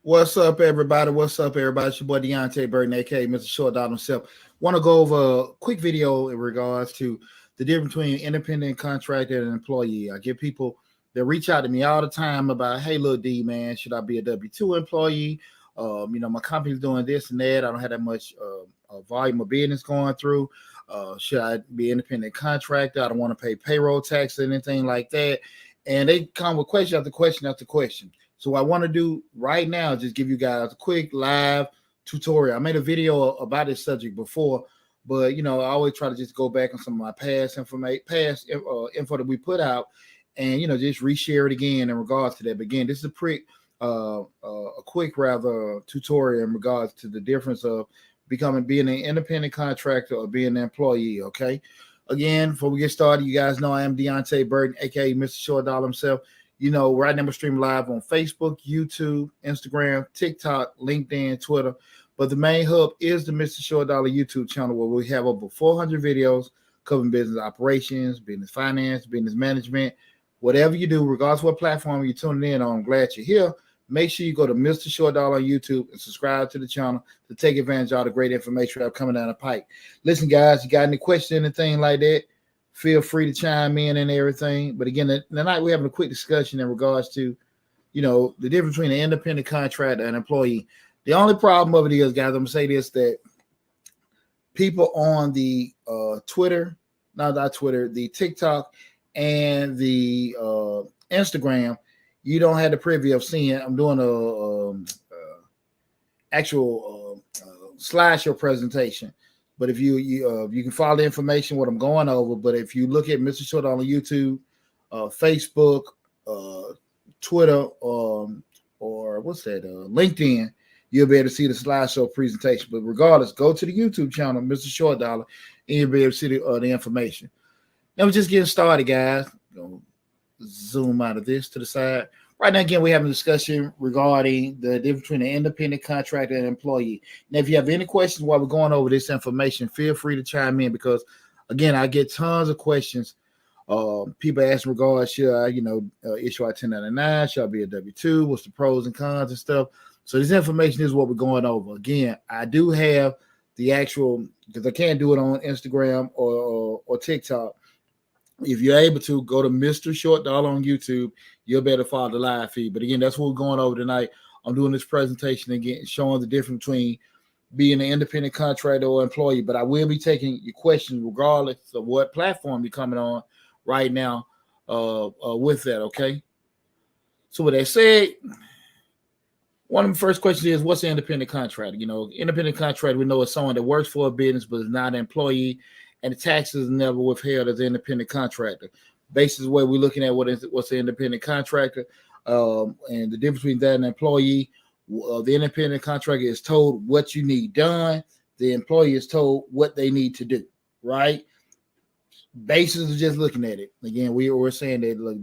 What's up, everybody? What's up, everybody? It's your boy Deonte Burden, aka Mr. Short Dot himself. Want to go over a quick video in regards to the difference between independent contractor and employee. I get people that reach out to me all the time about, hey, little D, man, should I be a W-2 employee? My company's doing this and that. I don't have that much volume of business going through. Should I be an independent contractor? I don't want to pay payroll tax or anything like that. And they come with question after question after question. So what I want to do right now is just give you guys a quick live tutorial. I made a video about this subject before, but I always try to just go back on some of my past info that we put out, and just reshare it again in regards to that. But again, this is a quick rather tutorial in regards to the difference of being an independent contractor or being an employee. Okay. Again, before we get started, you guys know I am Deonte Burden, aka Mr. Short Dollar himself. Right now we're streaming live on Facebook, YouTube, Instagram, TikTok, LinkedIn, Twitter. But the main hub is the Mr. Short Dollar YouTube channel, where we have over 400 videos covering business operations, business finance, business management, whatever you do, regardless of what platform you're tuning in on. I'm glad you're here. Make sure you go to Mr. Short Dollar on YouTube and subscribe to the channel to take advantage of all the great information we have coming down the pipe. Listen, guys, you got any questions, anything like that? Feel free to chime in and everything. But again, tonight we're having a quick discussion in regards to, the difference between an independent contractor and employee. The only problem of it is, guys, I'm going to say this, that people on the the TikTok and the Instagram, you don't have the privy of seeing. I'm doing actual slideshow presentation. But if you can follow the information what I'm going over. But if you look at Mr. Short on YouTube, Facebook, Twitter, or what's that? LinkedIn, you'll be able to see the slideshow presentation. But regardless, go to the YouTube channel, Mr. Short Dollar, and you'll be able to see the information. Now we're just getting started, guys. Zoom out of this to the side. Right now, again, we're having a discussion regarding the difference between an independent contractor and employee. Now, if you have any questions while we're going over this information, feel free to chime in, because, again, I get tons of questions. People ask in regards, should I, issue a 1099? Should I be a W-2? What's the pros and cons and stuff? So this information is what we're going over. Again, I do have the actual, because I can't do it on Instagram or TikTok. If you're able to, go to Mr. Short Dollar on YouTube. You'll be able to follow the live feed. But again, that's what we're going over tonight. I'm doing this presentation again, showing the difference between being an independent contractor or employee. But I will be taking your questions regardless of what platform you're coming on right now with that, okay? So with that said, one of the first questions is, what's an independent contractor? Independent contractor, we know, is someone that works for a business but is not an employee, and the taxes are never withheld as an independent contractor. Basically, where we're looking at what's an independent contractor, and the difference between that and an employee. The independent contractor is told what you need done. The employee is told what they need to do, right? Basis of just looking at it. Again, we're saying that, look,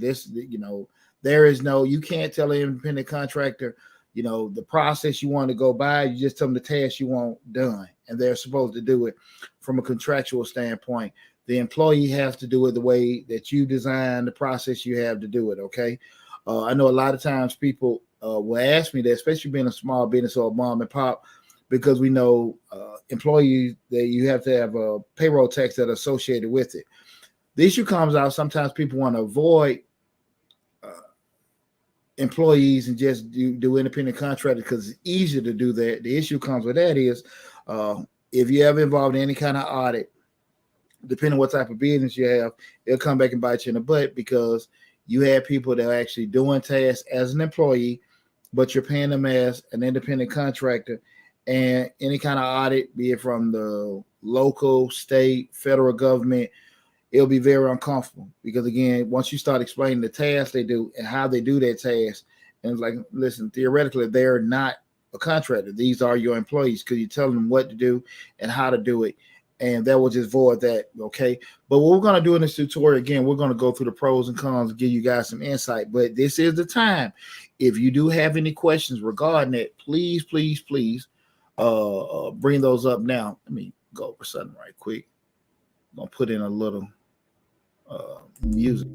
there is no, you can't tell an independent contractor, the process you want to go by. You just tell them the task you want done, and they're supposed to do it from a contractual standpoint. The employee has to do it the way that you design the process you have to do it, okay? I know a lot of times people will ask me that, especially being a small business or a mom and pop, because we know employees, that you have to have a payroll tax that are associated with it. The issue comes out, sometimes people want to avoid employees and just do independent contractors because it's easier to do that. The issue comes with that is, if you're ever involved in any kind of audit, depending on what type of business you have, it'll come back and bite you in the butt, because you have people that are actually doing tasks as an employee, but you're paying them as an independent contractor. And any kind of audit, be it from the local, state, federal government, it'll be very uncomfortable, because, again, once you start explaining the tasks they do and how they do that task, and it's like, listen, theoretically, they're not a contractor. These are your employees, because you tell them what to do and how to do it, and that will just void that, okay? But what we're going to do in this tutorial, again, we're going to go through the pros and cons and give you guys some insight. But this is the time. If you do have any questions regarding it, please, please, please bring those up now. Let me go over something right quick. I'm going to put in a little music.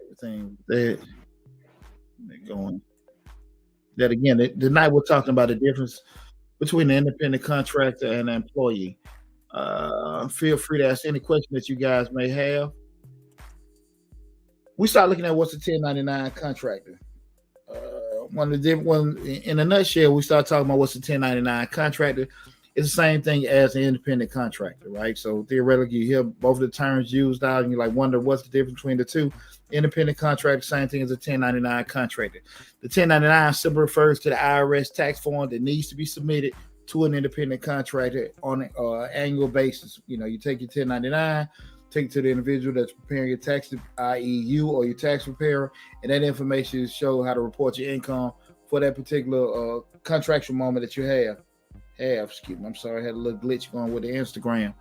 Everything there. Going that again. Tonight we're talking about the difference between the independent contractor and the employee. Feel free to ask any question that you guys may have. We start looking at what's a 1099 contractor. One of the different one in a nutshell, we start talking about what's a 1099 contractor. It's the same thing as an independent contractor, right? So theoretically, you hear both of the terms used out, and you like wonder what's the difference between the two. Independent contractor, same thing as a 1099 contractor. The 1099 simply refers to the IRS tax form that needs to be submitted to an independent contractor on an annual basis. You know, you take your 1099, take it to the individual that's preparing your taxes, i.e. you or your tax preparer, and that information is show how to report your income for that particular contractual moment that you have. Excuse me, I'm sorry, I had a little glitch going with the Instagram.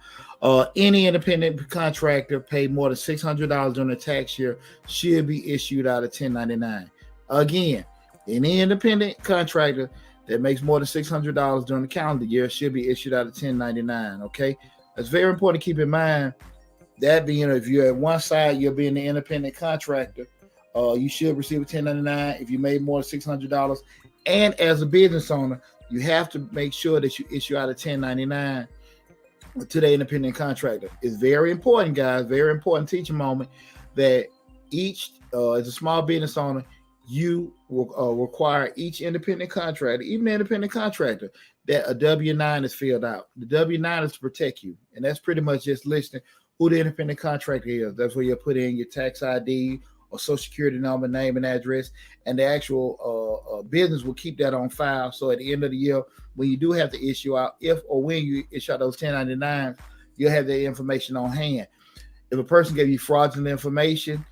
Any independent contractor paid more than $600 during the tax year should be issued out of 1099. Again, any independent contractor that makes more than $600 during the calendar year should be issued out of 1099. Okay, that's very important to keep in mind. That being, if you're at one side, you're being the independent contractor, you should receive a 1099 if you made more than $600. And as a business owner, you have to make sure that you issue out a 1099 to the independent contractor. It's very important, guys, very important teaching moment that each, as a small business owner, you will require each independent contractor, even the independent contractor, that a W-9 is filled out. The W-9 is to protect you. And that's pretty much just listing who the independent contractor is. That's where you put in your tax ID or social security number, name and address, and the actual business will keep that on file. So at the end of the year, when you do have to issue out, if or when you issue out those 1099s, you'll have that information on hand. If a person gave you fraudulent information,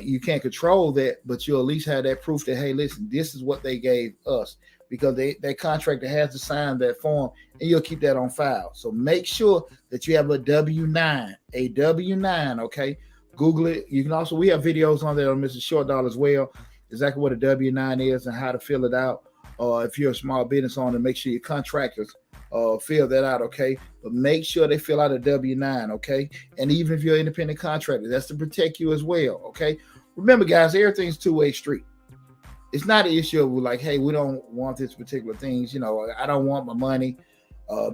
you can't control that, but you'll at least have that proof that, hey, listen, this is what they gave us, because that contractor has to sign that form, and you'll keep that on file. So make sure that you have a W-9, okay? Google it. You can also, we have videos on there on Mr. Short Dollar as well, exactly what a W-9 is and how to fill it out. If you're a small business owner, make sure your contractors fill that out, okay? But make sure they fill out a W-9, okay? And even if you're an independent contractor, that's to protect you as well, okay? Remember, guys, everything's two-way street. It's not an issue of like, hey, we don't want this particular things. You know, I don't want my money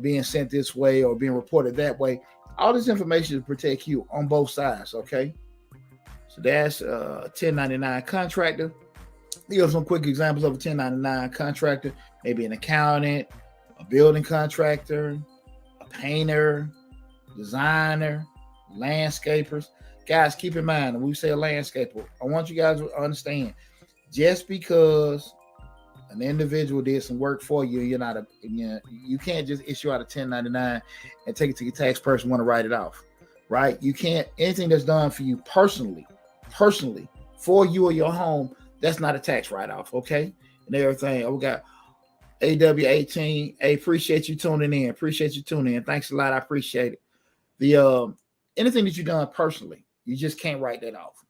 being sent this way or being reported that way. All this information to protect you on both sides, okay? So that's a 1099 contractor. Here are some quick examples of a 1099 contractor. Maybe an accountant, a building contractor, a painter, designer, landscapers. Guys, keep in mind, when we say a landscaper, I want you guys to understand, just because an individual did some work for you, you can't just issue out a 1099 and take it to your tax person want to write it off, right? You can't, anything that's done for you personally for you or your home, that's not a tax write-off, okay? And everything. We got AW18. Hey, appreciate you tuning in. Thanks a lot. I appreciate it. The anything that you've done personally, you just can't write that off.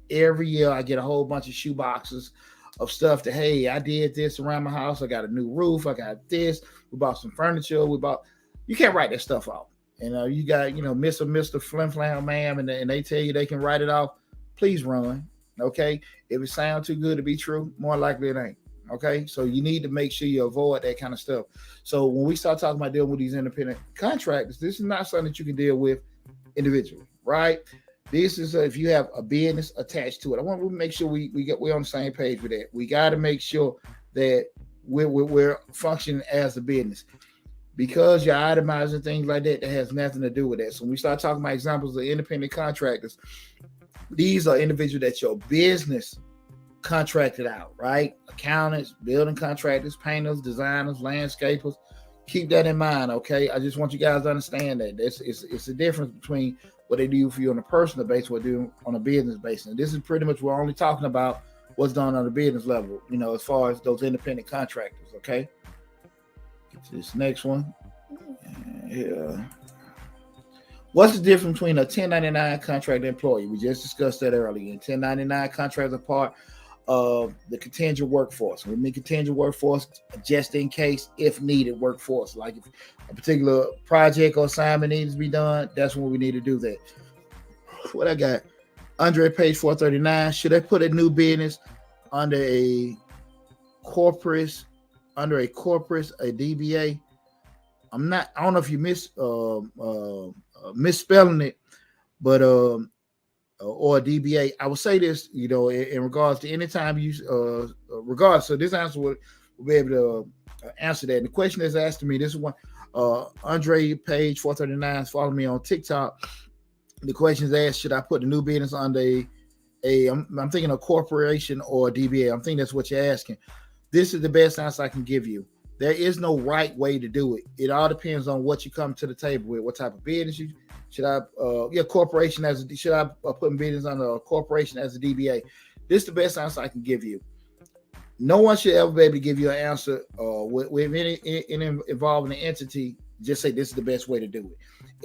Every year I get a whole bunch of shoe boxes of stuff that, hey, I did this around my house. I got a new roof. I got this. We bought some furniture. You can't write that stuff off. And you got, Mr. Flim Flam, ma'am, and they tell you they can write it off. Please run. Okay. If it sounds too good to be true, more likely it ain't. Okay. So you need to make sure you avoid that kind of stuff. So when we start talking about dealing with these independent contractors, this is not something that you can deal with individually, right? This is if you have a business attached to it. I want to make sure we're on the same page with that. We got to make sure that we're functioning as a business, because you're itemizing things like that has nothing to do with that. So when we start talking about examples of independent contractors, these are individuals that your business contracted out, right? Accountants, building contractors, painters, designers, landscapers. Keep that in mind, okay? I just want you guys to understand that it's a difference between what they do for you on a personal basis, what they do on a business basis. And this is pretty much, we're only talking about what's done on the business level, as far as those independent contractors, okay? Get to this next one. Yeah. What's the difference between a 1099 contract employee? We just discussed that earlier. And 1099 contracts are part of the contingent workforce. We mean contingent workforce, just in case, if needed workforce. Like if a particular project or assignment needs to be done, that's when we need to do that. What I got? Andre, page 439. Should I put a new business under a corporate, a DBA. I don't know if you misspelling it, but or a DBA. I would say this, in regards to anytime you regards. So this answer will be able to answer that. And the question is asked to me. This is one. Andre Page 439 follow me on TikTok. The question is asked: should I put the new business under I'm thinking a corporation or a DBA? I'm thinking that's what you're asking. This is the best answer I can give you. There is no right way to do it. It all depends on what you come to the table with. What type of business you should I? Corporation should I put business under a corporation as a DBA? This is the best answer I can give you. No one should ever be able to give you an answer with any involving an entity. Just say this is the best way to do it.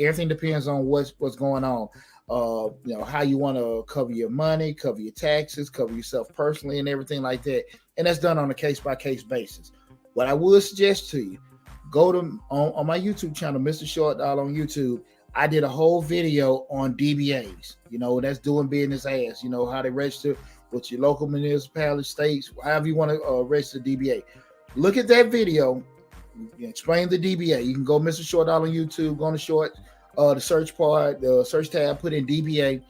Everything depends on what's going on. How you want to cover your money, cover your taxes, cover yourself personally, and everything like that. And that's done on a case-by-case basis. What I would suggest to you, go to on my YouTube channel, Mr. Short Dollar on YouTube. I did a whole video on DBAs. That's doing business as. How they register with your local municipality, states, however you want to register DBA. Look at that video. Explain the DBA. You can go Mr. Short Dollar on YouTube. Go on the search part, the search tab, put in DBA.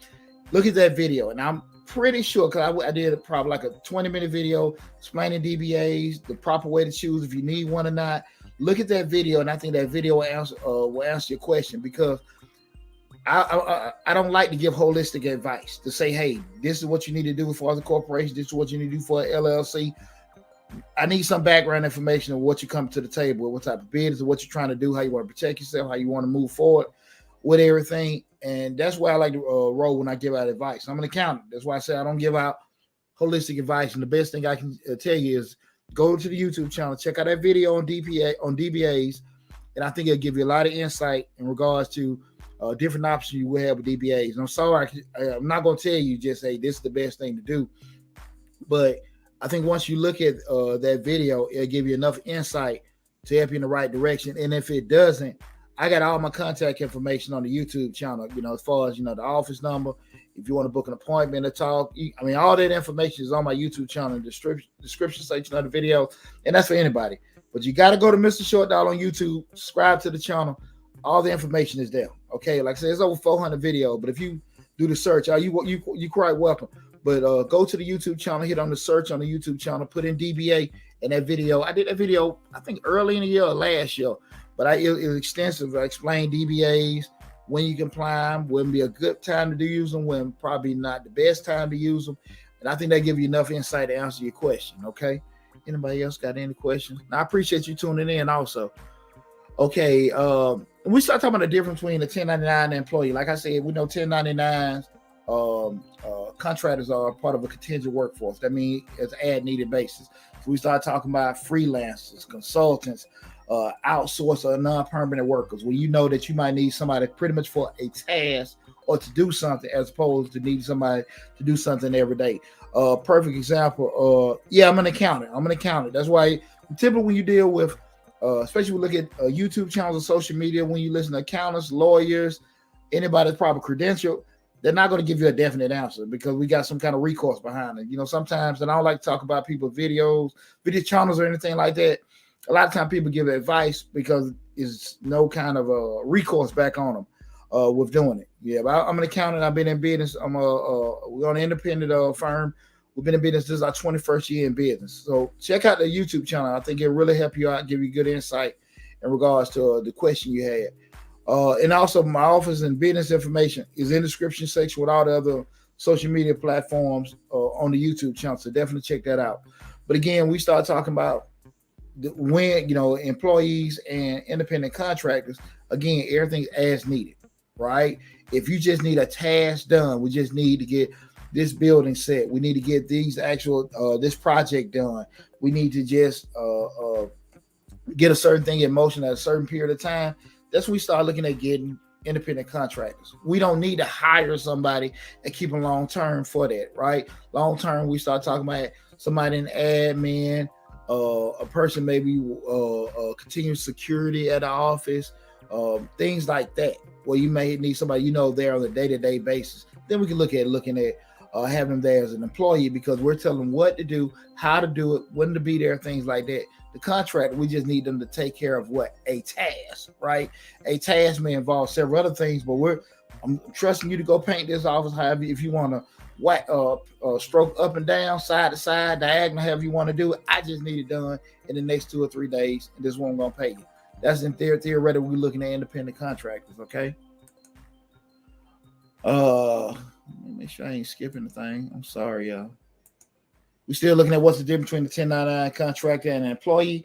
Look at that video, and I'm pretty sure, because I did probably like a 20-minute video explaining DBAs, the proper way to choose if you need one or not. Look at that video, and I think that video will answer your question, because I don't like to give holistic advice to say, hey, this is what you need to do for a corporation, this is what you need to do for an LLC. I need some background information of what you come to the table with, what type of business, what you're trying to do, how you want to protect yourself, how you want to move forward with everything. And that's why I like to roll when I give out advice. I'm an accountant. That's why I say I don't give out holistic advice. And the best thing I can tell you is go to the YouTube channel, check out that video on DBAs, and I think it'll give you a lot of insight in regards to different options you will have with DBAs. And I'm sorry, I'm not going to tell you just say this is the best thing to do, but I think once you look at that video, it'll give you enough insight to help you in the right direction. And if it doesn't, I got all my contact information on the YouTube channel, as far as, the office number. If you want to book an appointment to talk, all that information is on my YouTube channel in the description section of the video. And that's for anybody. But you got to go to Mr. Short Dollar on YouTube, subscribe to the channel. All the information is there. Okay. Like I said, it's over 400 videos. But if you do the search, you quite welcome. But go to the YouTube channel, hit on the search on the YouTube channel, put in DBA and that video. I did that video, I think early in the year or last year. But it was extensive. I explained DBAs, when you can apply them, when be a good time to use them, when probably not the best time to use them. And I think that give you enough insight to answer your question, okay? Anybody else got any questions? Now, I appreciate you tuning in also. Okay, we start talking about the difference between the 1099 and employee. Like I said, we know 1099s, contractors are part of a contingent workforce. That means it's ad-needed basis. So we start talking about freelancers, consultants, outsource or non-permanent workers, where you know that you might need somebody pretty much for a task or to do something, as opposed to need somebody to do something every day. Perfect example. I'm an accountant. That's why typically when you deal with, especially when you look at YouTube channels and social media, when you listen to accountants, lawyers, anybody that's proper credential, they're not going to give you a definite answer because we got some kind of recourse behind it. Sometimes, and I don't like to talk about people's video channels or anything like that. A lot of times people give advice because there's no kind of a recourse back on them with doing it. Yeah, but I'm an accountant. I've been in business. We're an independent firm. We've been in business. This is our 21st year in business. So check out the YouTube channel. I think it'll really help you out, give you good insight in regards to the question you had. And also my office and business information is in the description section with all the other social media platforms on the YouTube channel. So definitely check that out. But again, we start talking about when employees and independent contractors, again, everything's as needed, right? If you just need a task done, we just need to get this building set, we need to get these actual this project done, we need to just get a certain thing in motion at a certain period of time. That's when we start looking at getting independent contractors. We don't need to hire somebody and keep them long term for that, right? Long term, we start talking about somebody in admin, a person maybe continuous security at the office, things like that, where you may need somebody there on a day-to-day basis. Then we can looking at have them there as an employee, because we're telling them what to do, how to do it, when to be there, things like that. The contractor, we just need them to take care of what? A task, right? A task may involve several other things, but I'm trusting you to go paint this office, however, if you want to whack stroke up and down, side to side, diagonal, however you want to do it. I just need it done in the next 2 or 3 days, and this one I'm going to pay you. That's in theoretically, we're looking at independent contractors, okay? Let me make sure I ain't skipping the thing. I'm sorry, y'all. We're still looking at what's the difference between the 1099 contractor and an employee.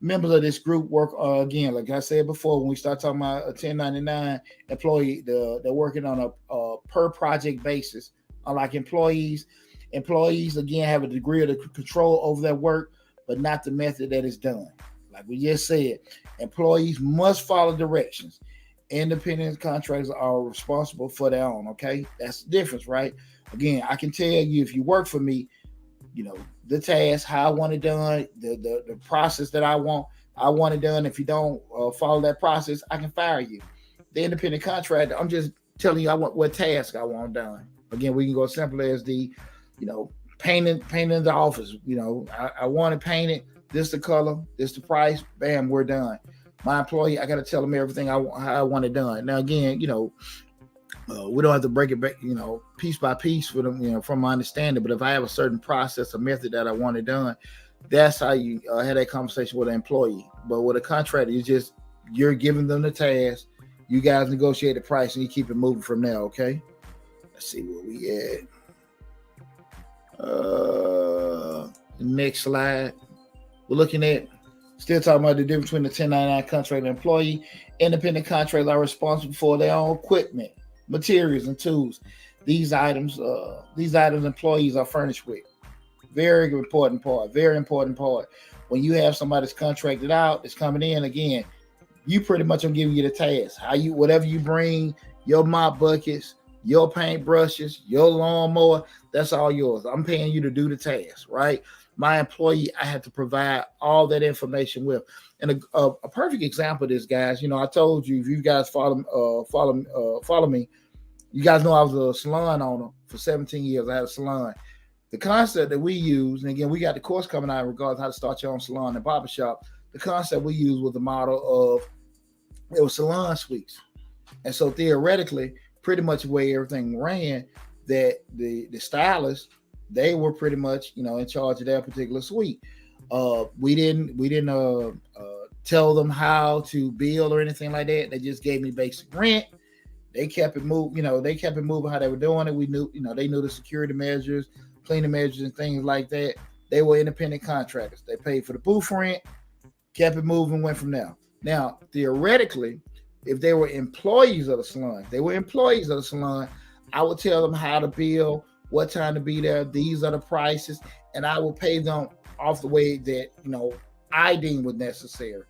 Members of this group work, again, like I said before, when we start talking about a 1099 employee, they're working on a per project basis. Unlike employees, again, have a degree of the control over their work, but not the method that is done. Like we just said, employees must follow directions. Independent contractors are responsible for their own, okay? That's the difference, right? Again, I can tell you, if you work for me, the task, how I want it done, the process that I want it done. If you don't follow that process, I can fire you. The independent contractor, I'm just telling you what task I want done. Again, we can go as simple as the, painting the office. I want it painted. This the color, this the price. Bam, we're done. My employee, I got to tell them everything how I want it done. Now, again, we don't have to break it back, piece by piece for them, from my understanding. But if I have a certain process, a method that I want it done, that's how you have that conversation with an employee. But with a contractor, you're giving them the task. You guys negotiate the price and you keep it moving from there. Okay. Let's see where we at. Next slide. We're looking at still talking about the difference between the 1099 contractor and employee. Independent contractors are responsible for their own equipment, materials, and tools. These items employees are furnished with. Very important part. When you have somebody that's contracted out, that's coming in, again, you pretty much are giving you the task. Whatever you bring, your mop buckets, your paint brushes, your lawnmower, that's all yours. I'm paying you to do the task, right? My employee, I have to provide all that information with. And a perfect example of this, guys, I told you, if you guys follow me, you guys know I was a salon owner for 17 years. I had a salon. The concept that we use, and again, we got the course coming out in regards to how to start your own salon and barbershop. The concept we use was the model of, it was salon suites. And so theoretically, pretty much the way everything ran, that the stylists, they were pretty much, in charge of their particular suite. We didn't tell them how to build or anything like that. They just gave me basic rent. They kept it moving, they kept it moving how they were doing it. We knew, they knew the security measures, cleaning measures, and things like that. They were independent contractors. They paid for the booth rent, kept it moving, went from there. Now, theoretically, if they were employees of the salon, I would tell them how to build, what time to be there. These are the prices, and I will pay them off the way that I deem was necessary.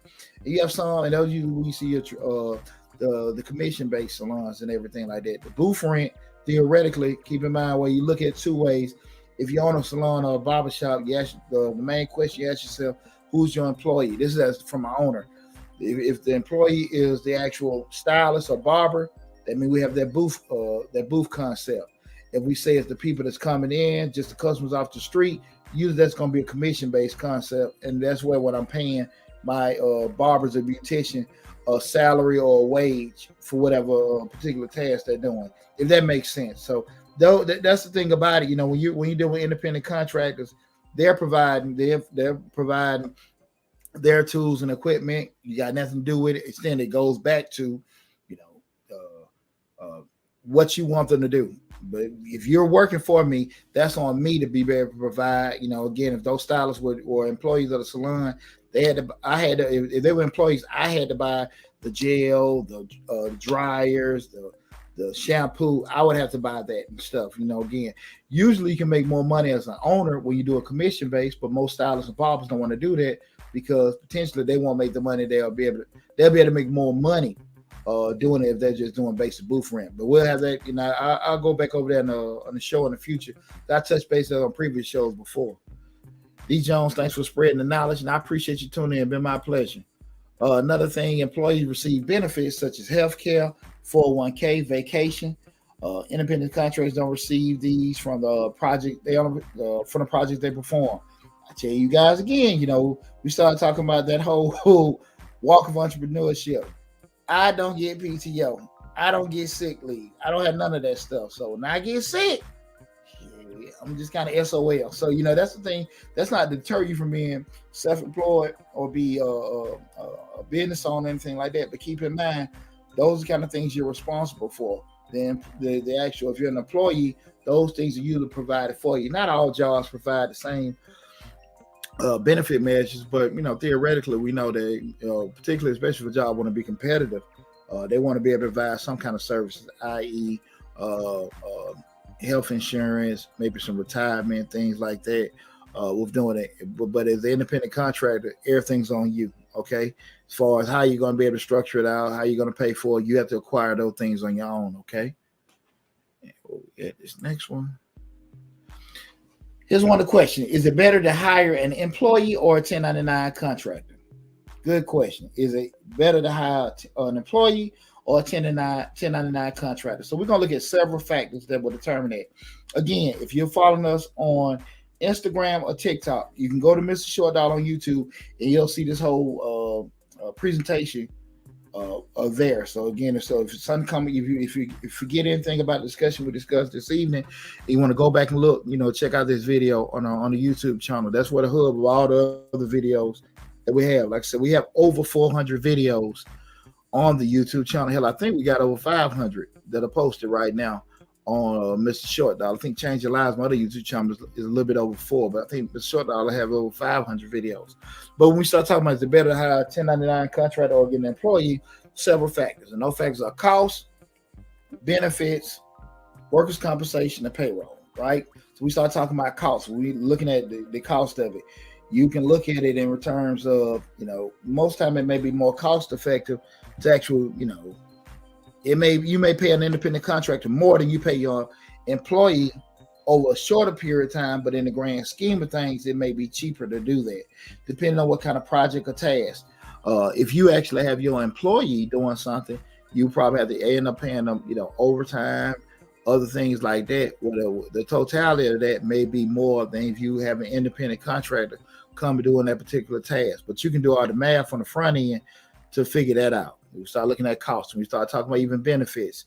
You have some, and those you see your the commission-based salons and everything like that. The booth rent, theoretically, keep in mind where you look at two ways. If you own a salon or a barbershop, you ask the main question you ask yourself, who's your employee? This is from my owner. If the employee is the actual stylist or barber, that means we have that booth concept. If we say it's the people that's coming in, just the customers off the street, usually that's going to be a commission-based concept, and that's where what I'm paying my barbers or beautician a salary or a wage for whatever particular task they're doing, if that makes sense. So that's the thing about it. When you deal with independent contractors, they're providing their tools and equipment. You got nothing to do with it. Extend it goes back to what you want them to do. But if you're working for me, that's on me to be able to provide. Again, if those stylists were employees of the salon, if they were employees, I had to buy the gel, the dryers, the shampoo. I would have to buy that and stuff. Again, usually you can make more money as an owner when you do a commission base, but most stylists and barbers don't want to do that because potentially they won't make the money. They'll be able to make more money doing it if they're just doing basic booth rent. But we'll have that. I'll go back over there on the show in the future. I touched base on previous shows before. D. Jones, thanks for spreading the knowledge, and I appreciate you tuning in. It's been my pleasure. Another thing, employees receive benefits such as health care, 401k, vacation. Independent contractors don't receive these from the project from the project they perform. I tell you guys again, we started talking about that whole walk of entrepreneurship. I don't get PTO. I don't get sick leave. I don't have none of that stuff. So when I get sick, I'm just kind of SOL. So that's the thing. That's not deter you from being self-employed or be a business owner, anything like that. But keep in mind, those are the kind of things you're responsible for. Then the actual, if you're an employee, those things are usually provided for you. Not all jobs provide the same benefit measures, but theoretically, we know that particularly, especially if a job want to be competitive, they want to be able to provide some kind of services, i.e., health insurance, maybe some retirement, things like that. With doing it, but as an independent contractor, everything's on you. Okay, as far as how you're going to be able to structure it out, how you're going to pay for it, you have to acquire those things on your own. Okay. Yeah, this next one. Here's one of the questions. Is it better to hire an employee or a 1099 contractor? Good question. Is it better to hire an employee or a 1099 contractor? So we're going to look at several factors that will determine that. Again, if you're following us on Instagram or TikTok, you can go to Mr. Short Dollar on YouTube and you'll see this whole presentation there. So again, if something coming, if you forget anything about the discussion we discussed this evening, you want to go back and look, check out this video on the YouTube channel. That's where the hub of all the other videos that we have. Like I said, we have over 400 videos on the YouTube channel. Hell, I think we got over 500 that are posted right now on Mr. Short Dollar. I think Change Your Lives, my other YouTube channel, is a little bit over 4, but I think Mr. Short Dollar have over 500 videos. But when we start talking about is it better to hire a 1099 contractor or get an employee, several factors. And those factors are cost, benefits, workers' compensation, and payroll, right? So we start talking about cost. We're looking at the cost of it. You can look at it in terms of, most time it may be more cost effective to actual, you may pay an independent contractor more than you pay your employee over a shorter period of time, but in the grand scheme of things, it may be cheaper to do that, depending on what kind of project or task. If you actually have your employee doing something, you probably have to end up paying them, overtime, other things like that. Well, the totality of that may be more than if you have an independent contractor come doing that particular task. But you can do all the math on the front end to figure that out. We start looking at costs. We start talking about even benefits.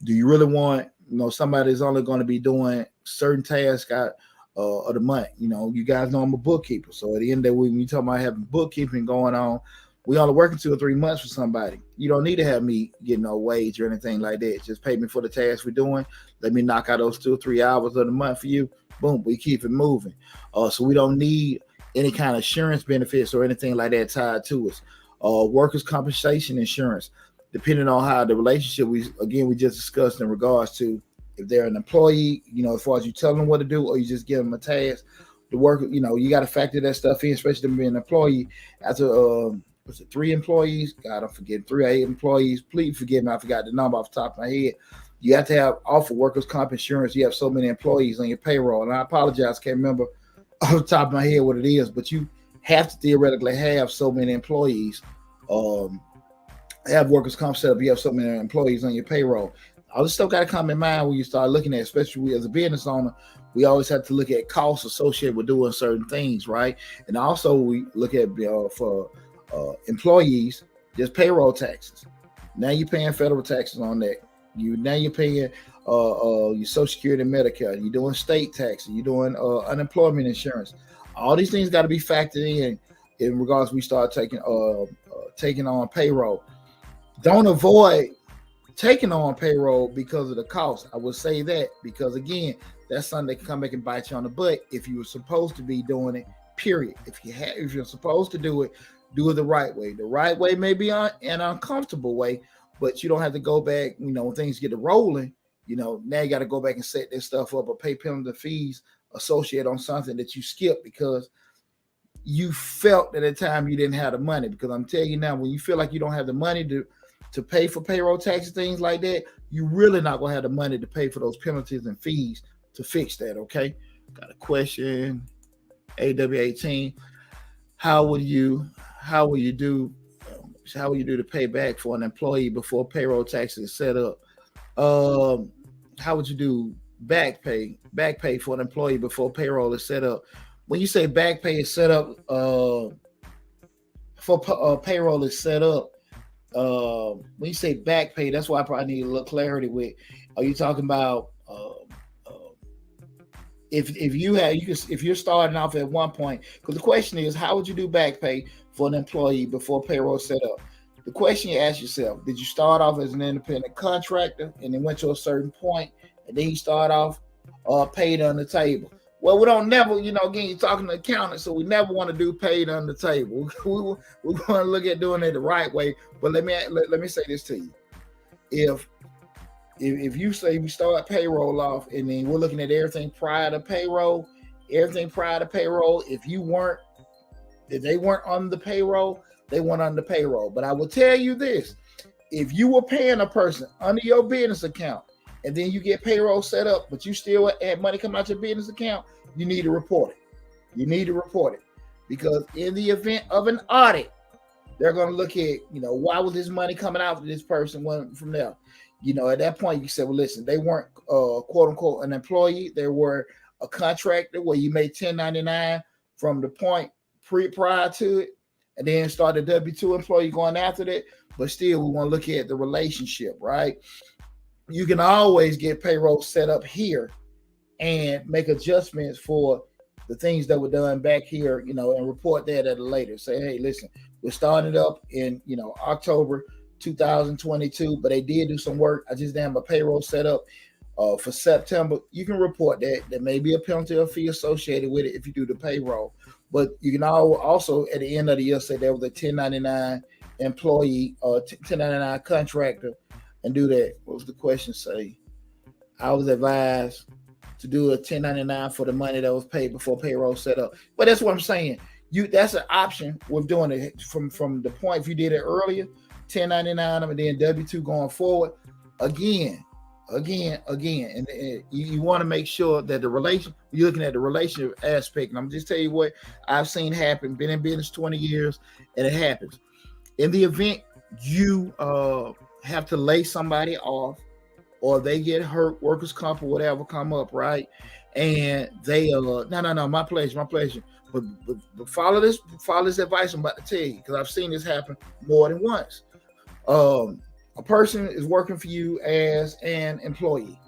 Do you really want, somebody that's only going to be doing certain tasks out of the month? You guys know I'm a bookkeeper. So at the end of the week, when you talk about having bookkeeping going on, we only working 2 or 3 months for somebody. You don't need to have me getting no wage or anything like that. Just pay me for the tasks we're doing. Let me knock out those 2 or 3 hours of the month for you. Boom, we keep it moving. So we don't need any kind of insurance benefits or anything like that tied to us. Workers' compensation insurance, depending on how the relationship we just discussed in regards to if they're an employee, as far as you tell them what to do or you just give them a task, the work, you got to factor that stuff in, especially them being an employee. After 3 employees? God, I'm forgetting 3 or 8 employees. Please forgive me, I forgot the number off the top of my head. You have to have offer workers' comp insurance. You have so many employees on your payroll, and I apologize, can't remember off the top of my head what it is, but you have to theoretically have so many employees. Have workers' comp set up. You have so many employees on your payroll. All this stuff got to come in mind when you start looking at, especially we as a business owner, we always have to look at costs associated with doing certain things, right? And also we look at for employees, just payroll taxes. Now you're paying federal taxes on that. You're paying your Social Security and Medicare. You're doing state taxes. You're doing unemployment insurance. All these things got to be factored in regards we start taking on payroll. Don't avoid taking on payroll because of the cost. I would say that because again, that's something that can come back and bite you on the butt if you were supposed to be doing it. Period. If you're supposed to do it the right way. The right way may be an uncomfortable way, but you don't have to go back. When things get rolling, now you got to go back and set this stuff up or pay penalty fees associated on something that you skipped because you felt at the time you didn't have the money. Because I'm telling you now, when you feel like you don't have the money to pay for payroll taxes, things like that, you're really not going to have the money to pay for those penalties and fees to fix that, okay? Got a question. AW18. How will you do to pay back for an employee before payroll taxes is set up? how would you do back pay for an employee before payroll is set up? When you say back pay is set up, for payroll is set up, when you say back pay, that's why I probably need a little clarity with. Are you talking about if you're starting off at one point? Because the question is, how would you do back pay for an employee before payroll set up? The question you ask yourself: did you start off as an independent contractor and then went to a certain point, and then you start off paid on the table? Well, we don't never, again, you're talking to accountants, so we never want to do paid on the table. we want to look at doing it the right way. But let me say this to you: if you say we start payroll off, and then we're looking at everything prior to payroll, if they weren't on the payroll, they weren't on the payroll. But I will tell you this: if you were paying a person under your business account, and then you get payroll set up, but you still had money coming out your business account, you need to report it. Because in the event of an audit, they're going to look at, why was this money coming out for this person from there? At that point, you say, well, listen, they weren't quote unquote an employee. They were a contractor where you made 1099 from the point prior to it, and then start a W-2 employee going after that. But still, we want to look at the relationship, right? You can always get payroll set up here and make adjustments for the things that were done back here, and report that at a later. Say, hey, listen, we're starting up in, October 2022, but they did do some work. I just didn't have a payroll set up for September. You can report that. There may be a penalty or fee associated with it if you do the payroll. But you can also, at the end of the year, say there was a 1099 employee or 1099 contractor and do that. What was the question say? I was advised to do a 1099 for the money that was paid before payroll set up. But that's what I'm saying. That's an option with doing it from the point if you did it earlier, 1099 and then W-2 going forward. Again. And you want to make sure that you're looking at the relationship aspect. And I'm just tell you what I've seen happen, been in business 20 years, and it happens. In the event you have to lay somebody off, or they get hurt, workers' comp or whatever come up, right? And they no, my pleasure. But follow this advice I'm about to tell you, because I've seen this happen more than once. A person is working for you as an employee.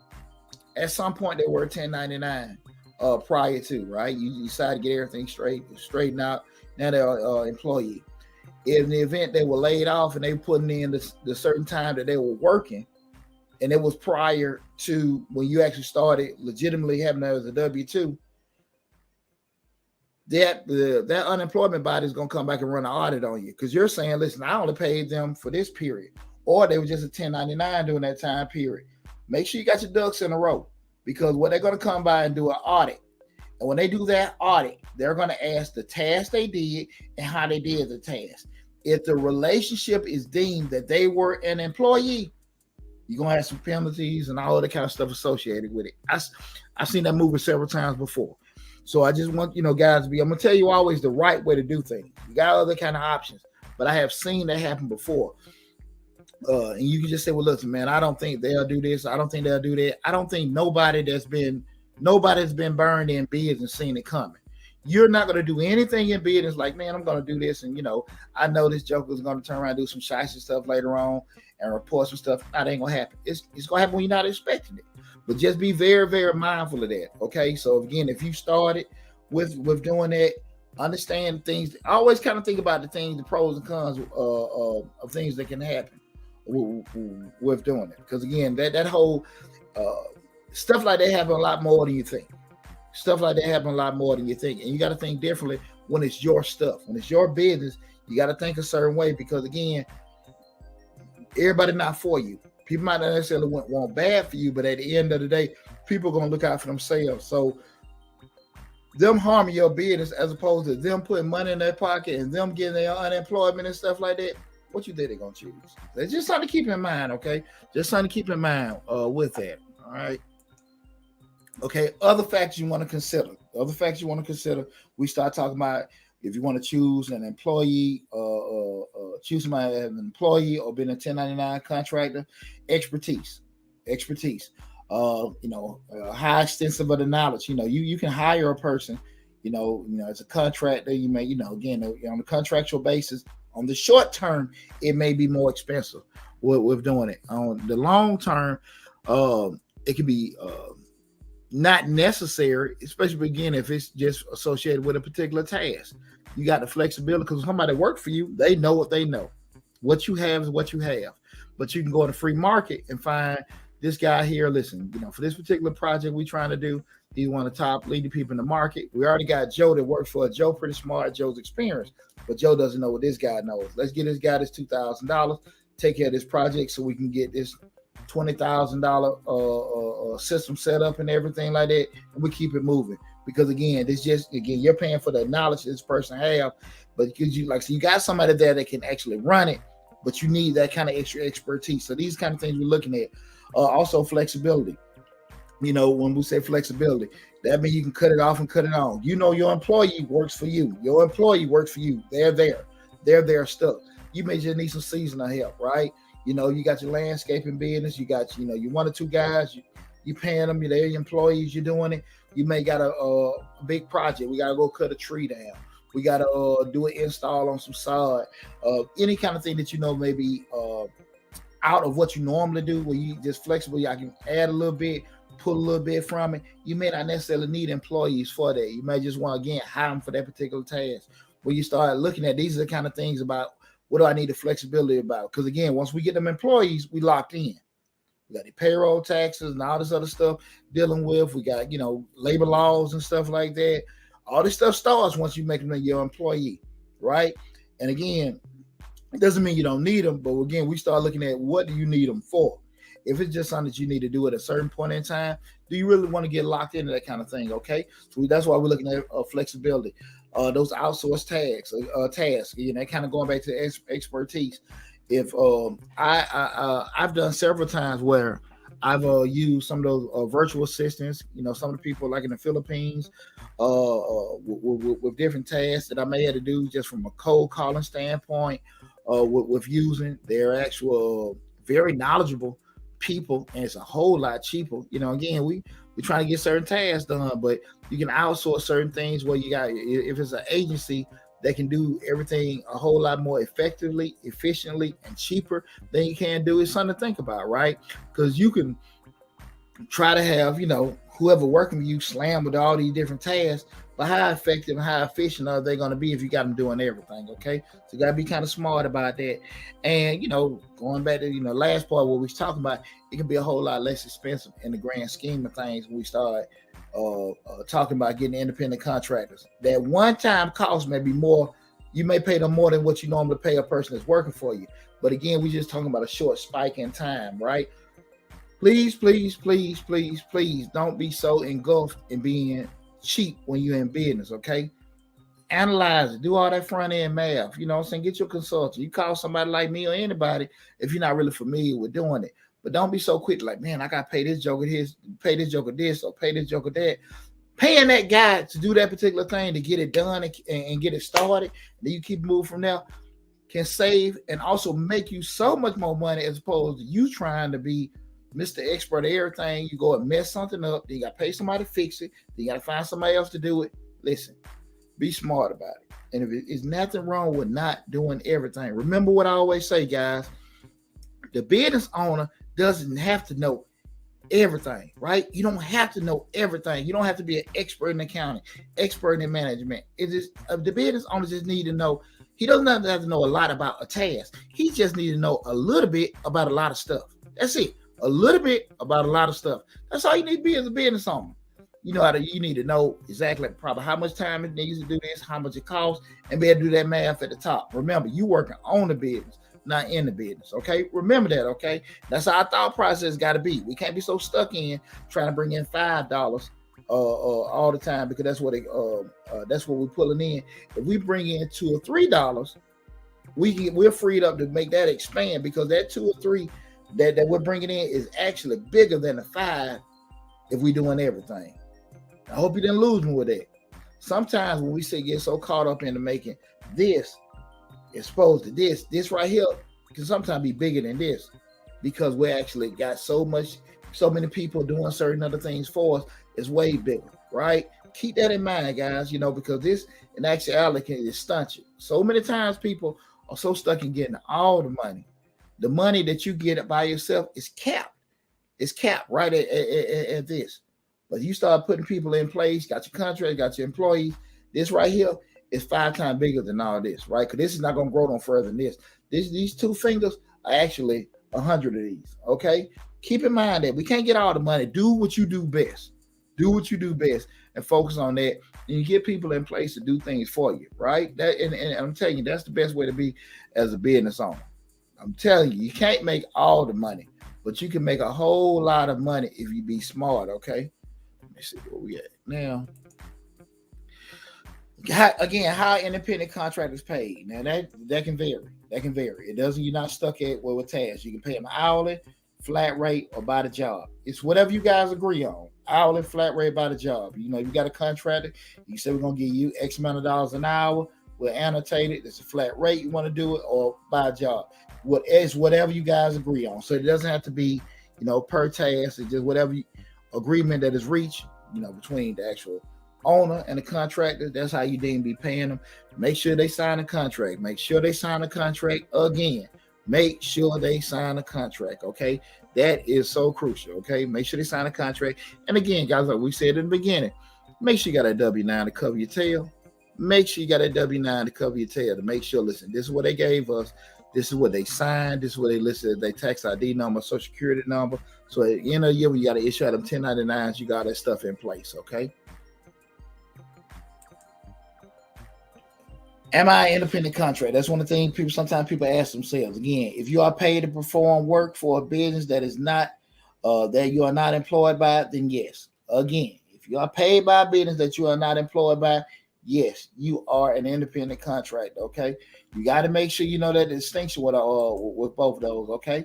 At some point, they were 1099 prior to, right? You decide to get everything straightened out. Now they're an employee. In the event they were laid off and they were putting in the certain time that they were working, and it was prior to when you actually started legitimately having that as a W-2, that unemployment body is going to come back and run an audit on you, because you're saying, listen, I only paid them for this period, or they were just a 1099 during that time period. Make sure you got your ducks in a row, because what they're going to come by and do an audit. And when they do that audit, they're going to ask the task they did and how they did the task. If the relationship is deemed that they were an employee, you're going to have some penalties and all of the kind of stuff associated with it. I've seen that movie several times before. So I just want, guys to I'm going to tell you always the right way to do things. You got other kind of options, but I have seen that happen before. And you can just say, well, listen, man, I don't think they'll do this. I don't think they'll do that. I don't think nobody's been burned in business and seen it coming. You're not going to do anything in business like, man, I'm going to do this. And, I know this joker's going to turn around and do some shiesty stuff later on and report some stuff. That ain't going to happen. It's going to happen when you're not expecting it. But just be very, very mindful of that. Okay. So again, if you started with doing that, understand things. I always kind of think about the pros and cons of things that can happen with doing it. Because again, that whole stuff like that happen a lot more than you think. And you got to think differently when it's your stuff. When it's your business, you got to think a certain way, because again, everybody not for you. People might not necessarily want bad for you, but at the end of the day, people are going to look out for themselves. So them harming your business as opposed to them putting money in their pocket and them getting their unemployment and stuff like that, what you think they're going to choose? That's just something to keep in mind, okay? Just something to keep in mind with that, all right? Okay, other factors you want to consider. We start talking about if you want to choose an employee, choose somebody as an employee or being a 1099 contractor, expertise. How extensive of the knowledge. You can hire a person, as a contractor. You may, again, on a contractual basis. On the short term, it may be more expensive with doing it. On the long term, it can be not necessary, especially again if it's just associated with a particular task. You got the flexibility because somebody work for you, they know what they know. What you have is what you have. But you can go in the free market and find this guy here. Listen, for this particular project we're trying to do, he's one of the top leading people in the market. We already got Joe that works for us. Joe pretty smart. Joe's experienced, but Joe doesn't know what this guy knows. Let's get this guy this $2,000. Take care of this project so we can get this $20,000 system set up and everything like that, and we keep it moving. Because again, you're paying for the knowledge this person have, but because you got somebody there that can actually run it, but you need that kind of extra expertise. So these kind of things we're looking at. Also flexibility. When we say flexibility, that means you can cut it off and cut it on. Your employee works for you. Your employee works for you. They're there. They're there stuck. You may just need some seasonal help, right? You got your landscaping business. You got, you 1 or 2 guys. You paying them. They're your employees. You're doing it. You may got a big project. We got to go cut a tree down. We got to do an install on some sod. Any kind of thing that may be out of what you normally do, where you just flexible. I can add a little bit, pull a little bit from it. You may not necessarily need employees for that. You may just want, again, hire them for that particular task. When you start looking at these are the kind of things about what do I need the flexibility about? Because again, once we get them employees, we locked in. We got the payroll taxes and all this other stuff dealing with. We got, labor laws and stuff like that. All this stuff starts once you make them your employee, right? And again, it doesn't mean you don't need them, but again, we start looking at what do you need them for? If it's just something that you need to do at a certain point in time, do you really want to get locked into that kind of thing? Okay, so that's why we're looking at flexibility. Those outsourced tasks, kind of going back to expertise. If I've done several times where I've used some of those virtual assistants, some of the people like in the Philippines with different tasks that I may have to do just from a cold calling standpoint, with using their actual very knowledgeable people, and it's a whole lot cheaper. Again, we're trying to get certain tasks done, but you can outsource certain things where you got, if it's an agency that can do everything a whole lot more effectively, efficiently, and cheaper than you can do, is something to think about, right? Because you can try to have, whoever working with you slam with all these different tasks, but how effective and how efficient are they going to be if you got them doing everything? Okay, so you got to be kind of smart about that. And going back to last part what we was talking about, it can be a whole lot less expensive in the grand scheme of things when we start talking about getting independent contractors. That one-time cost may be more. You may pay them more than what you normally pay a person that's working for you. But again, we're just talking about a short spike in time, right? Please, please, please, please, please don't be so engulfed in being cheap when you're in business, okay? Analyze it. Do all that front end math. Get your consultant. You call somebody like me or anybody if you're not really familiar with doing it. But don't be so quick like, man, I got to pay this joker this, pay this joker this, or pay this joker that. Paying that guy to do that particular thing to get it done and get it started, and then you keep moving from there, can save and also make you so much more money as opposed to you trying to be Mr. Expert at everything. You go and mess something up, then you got to pay somebody to fix it, then you got to find somebody else to do it. Listen, be smart about it. And if it's nothing wrong with not doing everything, remember what I always say, guys. The business owner doesn't have to know everything, right? You don't have to know everything. You don't have to be an expert in accounting, expert in management. It is the business owner just need to know. He doesn't have to know a lot about a task. He just need to know a little bit about a lot of stuff. That's it. A little bit about a lot of stuff. That's all you need to be as a business owner. You need to know exactly probably how much time it needs to do this, how much it costs, and be able to do that math at the top. Remember, you working on the business, not in the business. Okay, remember that. Okay, that's how our thought process got to be. We can't be so stuck in trying to bring in $5 all the time, because that's what we're pulling in. If we bring in $2 or $3, we're freed up to make that expand, because that 2 or 3 that we're bringing in is actually bigger than the 5 if we're doing everything. I hope you didn't lose me with that. Sometimes when we get so caught up into making this exposed to this right here can sometimes be bigger than this, because we actually got so much so many people doing certain other things for us is way bigger, right? Keep that in mind, guys, because this in actuality can stunt you. So many times people are so stuck in getting all the money. The money that you get by yourself is capped. It's capped right at this. But you start putting people in place, got your contract, got your employees. This right here is 5 times bigger than all this, right? Because this is not going to grow no further than this. These 2 fingers are actually 100 of these, okay? Keep in mind that we can't get all the money. Do what you do best. Do what you do best and focus on that. And you get people in place to do things for you, right? And I'm telling you, that's the best way to be as a business owner. I'm telling you, you can't make all the money, but you can make a whole lot of money if you be smart, okay? Let me see where we at now. How independent contractors paid. Now that can vary. That can vary. It doesn't. You're not stuck at with tasks. You can pay them hourly, flat rate, or by the job. It's whatever you guys agree on. Hourly, flat rate, by the job. You got a contractor. You say we're gonna give you X amount of dollars an hour. We'll annotate it. It's a flat rate. You want to do it or by job. It's whatever you guys agree on. So it doesn't have to be per task. It's just whatever agreement that is reached. Between the actual owner and the contractor. That's how you deem be paying them. Make sure they sign a contract. Make sure they sign a contract again. Make sure they sign a contract. Okay, that is so crucial. Okay, make sure they sign a contract. And again, guys, like we said in the beginning, make sure you got a W-9 to cover your tail. Make sure you got a W-9 to cover your tail to make sure. Listen, this is what they gave us. This is what they signed. This is what they listed as their tax ID number, social security number. So at the end of the year, when you got to issue out them 1099s, you got that stuff in place. Okay. Am I an independent contractor? That's one of the things sometimes people ask themselves. Again, if you are paid to perform work for a business that is not that you are not employed by, then yes. Again, if you are paid by a business that you are not employed by, yes, you are an independent contractor. Okay, you got to make sure you know that distinction with both of those. Okay,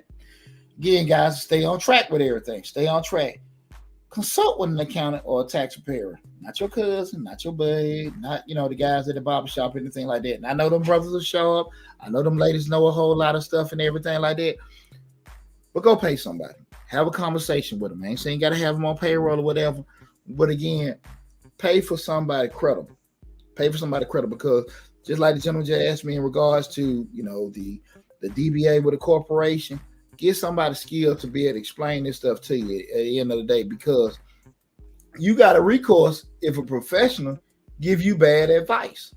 again, guys, stay on track with everything. Stay on track. Consult with an accountant or a tax preparer. Not your cousin, not your buddy, not the guys at the barbershop, anything like that. And I know them brothers will show up. I know them ladies know a whole lot of stuff and everything like that. But go pay somebody. Have a conversation with them. I ain't saying you got to have them on payroll or whatever. But again, pay for somebody credible. Pay for somebody credible, because just like the gentleman just asked me in regards to the DBA with a corporation, get somebody skilled to be able to explain this stuff to you at the end of the day, because you got a recourse if a professional give you bad advice,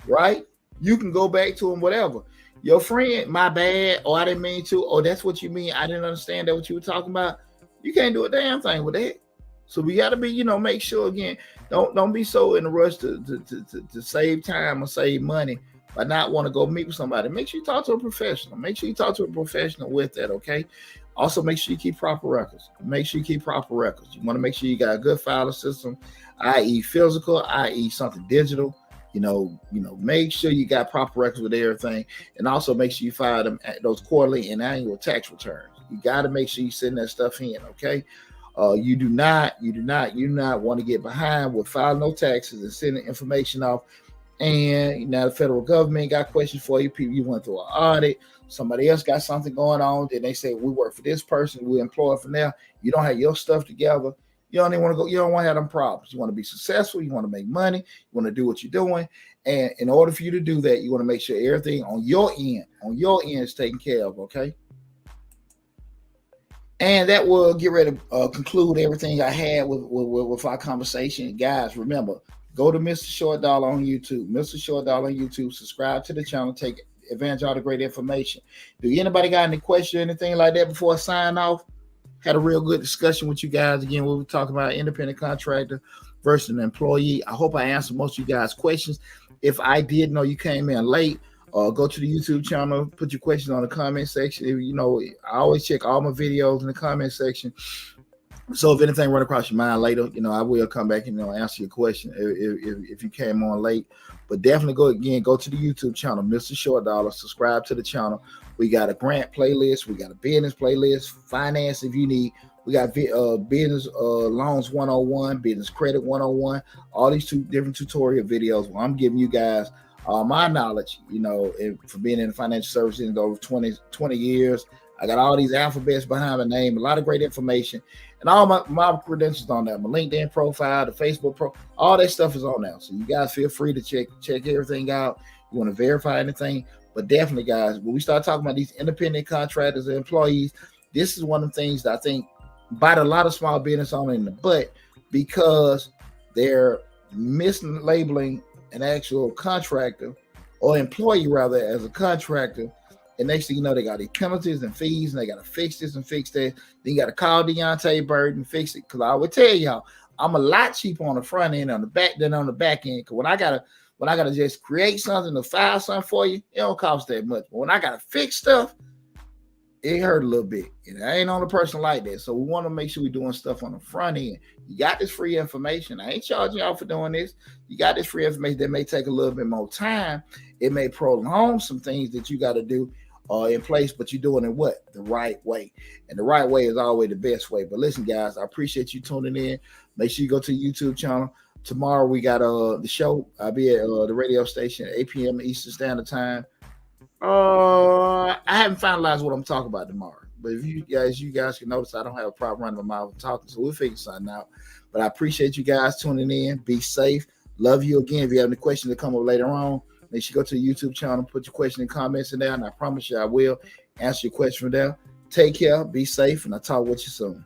right? You can go back to them, whatever. Your friend, my bad, or I didn't mean to, or that's what you mean, I didn't understand that what you were talking about. You can't do a damn thing with that. So we got to be, make sure, again, don't be so in a rush to save time or save money by not want to go meet with somebody. Make sure you talk to a professional. Make sure you talk to a professional with that, okay? Also, make sure you keep proper records. Make sure you keep proper records. You want to make sure you got a good filing system, i.e. physical, i.e. something digital. Make sure you got proper records with everything. And also make sure you file them at those quarterly and annual tax returns. You got to make sure you send that stuff in, okay? You do not want to get behind with filing no taxes and sending information off. And now the federal government got questions for you. People, you went through an audit. Somebody else got something going on. Then they say, we work for this person. We employ for now. You don't have your stuff together. You don't even want to go. You don't want to have them problems. You want to be successful. You want to make money. You want to do what you're doing. And in order for you to do that, you want to make sure everything on your end is taken care of. Okay. And that will get ready to conclude everything I had with our conversation. Guys, remember, go to Mr. Short Dollar on YouTube. Mr. Short Dollar on YouTube. Subscribe to the channel. Take advantage of all the great information. Do anybody got any questions or anything like that before I sign off? Had a real good discussion with you guys. Again, we were talking about independent contractor versus an employee. I hope I answered most of you guys' questions. If I did know you came in late, go to the YouTube channel, put your questions on the comment section. I always check all my videos in the comment section. So if anything run across your mind later, I will come back and answer your question if you came on late. But definitely go to the YouTube channel, Mr. Short Dollar. Subscribe to the channel. We got a grant playlist. We got a business playlist, finance if you need. We got business loans 101, business credit 101. All these two different tutorial videos where I'm giving you guys my knowledge, for being in the financial services over 20 years. I got all these alphabets behind my name, a lot of great information, and all my credentials on there. My LinkedIn profile, the Facebook all that stuff is on there. So you guys feel free to check everything out. You want to verify anything, but definitely, guys, when we start talking about these independent contractors and employees, this is one of the things that I think bite a lot of small business owners in the butt, because they're mislabeling an actual contractor or employee rather as a contractor. And next thing you know, they got these penalties and fees, and they got to fix this and fix that. Then you got to call Deonte Burden and fix it. Because I would tell y'all, I'm a lot cheaper on the front end on the back than on the back end. Because when I gotta just create something to file something for you, it don't cost that much. But when I gotta fix stuff, it hurt a little bit. And I ain't on a person like that. So we want to make sure we're doing stuff on the front end. You got this free information. I ain't charging y'all for doing this. You got this free information that may take a little bit more time. It may prolong some things that you got to do in place, but you're doing it the right way. And the right way is always the best way. But listen, guys, I appreciate you tuning in. Make sure you go to the YouTube channel. Tomorrow we got the show. I'll be at the radio station at 8 p.m. Eastern Standard Time. I haven't finalized what I'm talking about tomorrow, but if you guys can notice, I don't have a problem running my mouth talking, so we'll figure something out. But I appreciate you guys tuning in. Be safe. Love you again. If you have any questions that come up later on, make sure you go to the YouTube channel, put your question and comments in there, and I promise you I will answer your question from there. Take care, be safe, and I'll talk with you soon.